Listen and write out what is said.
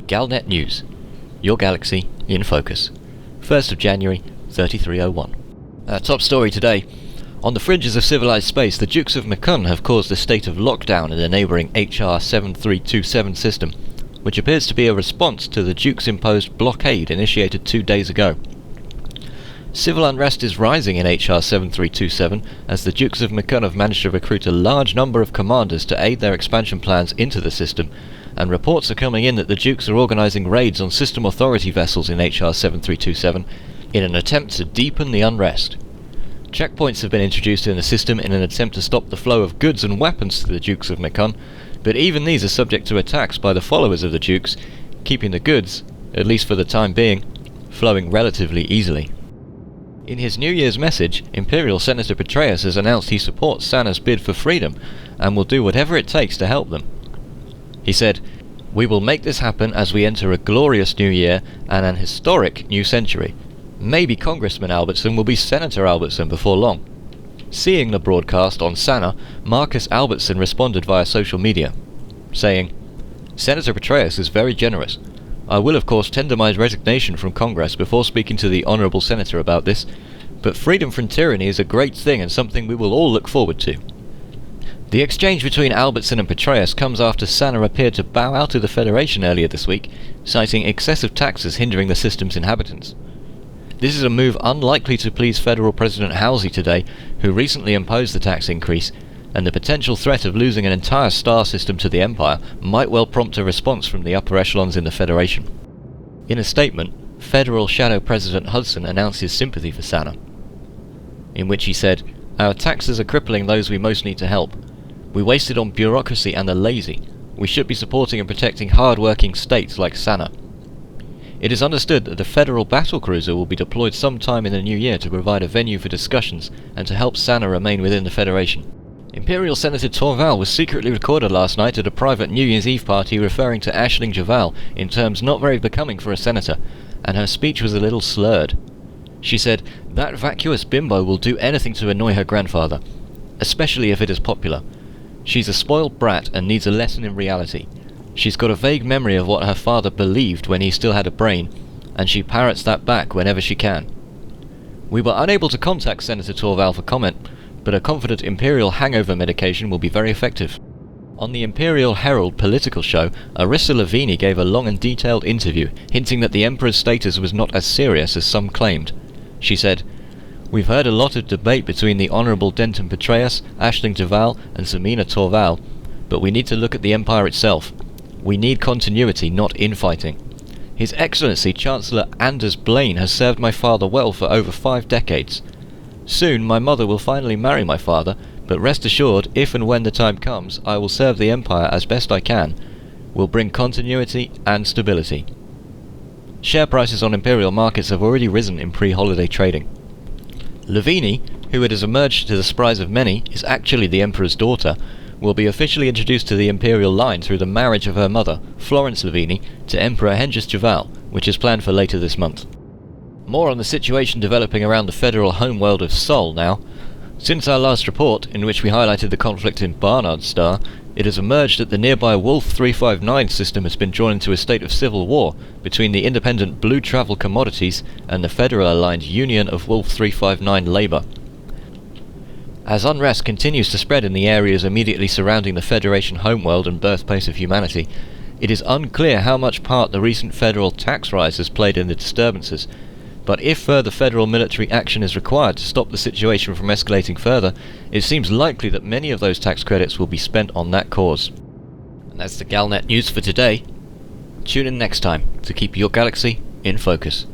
Galnet News. Your galaxy in focus. 1st of January, 3301. Top story today. On the fringes of civilized space, the Dukes of Mikunn have caused a state of lockdown in the neighbouring HR 7327 system, which appears to be a response to the Dukes' imposed blockade initiated 2 days ago. Civil unrest is rising in HR 7327 as the Dukes of Mikunn have managed to recruit a large number of commanders to aid their expansion plans into the system, and reports are coming in that the Dukes are organising raids on system authority vessels in HR 7327 in an attempt to deepen the unrest. Checkpoints have been introduced in the system in an attempt to stop the flow of goods and weapons to the Dukes of Mikunn, but even these are subject to attacks by the followers of the Dukes, keeping the goods, at least for the time being, flowing relatively easily. In his New Year's message, Imperial Senator Patreus has announced he supports Sanna's bid for freedom and will do whatever it takes to help them. He said, "We will make this happen as we enter a glorious new year and an historic new century. Maybe Congressman Albertson will be Senator Albertson before long." Seeing the broadcast on Sanna, Marcus Albertson responded via social media, saying, "Senator Patreus is very generous. I will of course tender my resignation from Congress before speaking to the Honourable Senator about this, but freedom from tyranny is a great thing and something we will all look forward to." The exchange between Albertson and Patreus comes after Sanna appeared to bow out of the Federation earlier this week, citing excessive taxes hindering the system's inhabitants. This is a move unlikely to please Federal President Halsey today, who recently imposed the tax increase, and the potential threat of losing an entire star system to the Empire might well prompt a response from the upper echelons in the Federation. In a statement, Federal Shadow President Hudson announced his sympathy for Sanna, in which he said, "Our taxes are crippling those we most need to help. We waste it on bureaucracy and the lazy. We should be supporting and protecting hard-working states like Sanna. It is understood that the Federal battlecruiser will be deployed sometime in the new year to provide a venue for discussions and to help Sanna remain within the Federation." Imperial Senator Torval was secretly recorded last night at a private New Year's Eve party referring to Aisling Duval in terms not very becoming for a senator, and her speech was a little slurred. She said, "That vacuous bimbo will do anything to annoy her grandfather, especially if it is popular. She's a spoiled brat and needs a lesson in reality. She's got a vague memory of what her father believed when he still had a brain, and she parrots that back whenever she can." We were unable to contact Senator Torval for comment, but a confident Imperial hangover medication will be very effective. On the Imperial Herald political show, Arissa Lavigny gave a long and detailed interview, hinting that the Emperor's status was not as serious as some claimed. She said, "We've heard a lot of debate between the Honourable Denton Patreus, Aisling Duval, and Zemina Torval, but we need to look at the Empire itself. We need continuity, not infighting. His Excellency Chancellor Anders Blaine has served my father well for over 5 decades. Soon my mother will finally marry my father, but rest assured, if and when the time comes, I will serve the Empire as best I can. We'll bring continuity and stability." Share prices on Imperial markets have already risen in pre-holiday trading. Lavigny, who it has emerged to the surprise of many is actually the Emperor's daughter, will be officially introduced to the Imperial line through the marriage of her mother, Florence Lavigny, to Emperor Hengist Duval, which is planned for later this month. More on the situation developing around the federal homeworld of Sol now. Since our last report, in which we highlighted the conflict in Barnard's Star, it has emerged that the nearby Wolf 359 system has been drawn into a state of civil war between the independent Blue Travel Commodities and the federal-aligned Union of Wolf 359 Labour. As unrest continues to spread in the areas immediately surrounding the Federation homeworld and birthplace of humanity, it is unclear how much part the recent federal tax rise has played in the disturbances, but if further federal military action is required to stop the situation from escalating further, it seems likely that many of those tax credits will be spent on that cause. And that's the Galnet News for today. Tune in next time to keep your galaxy in focus.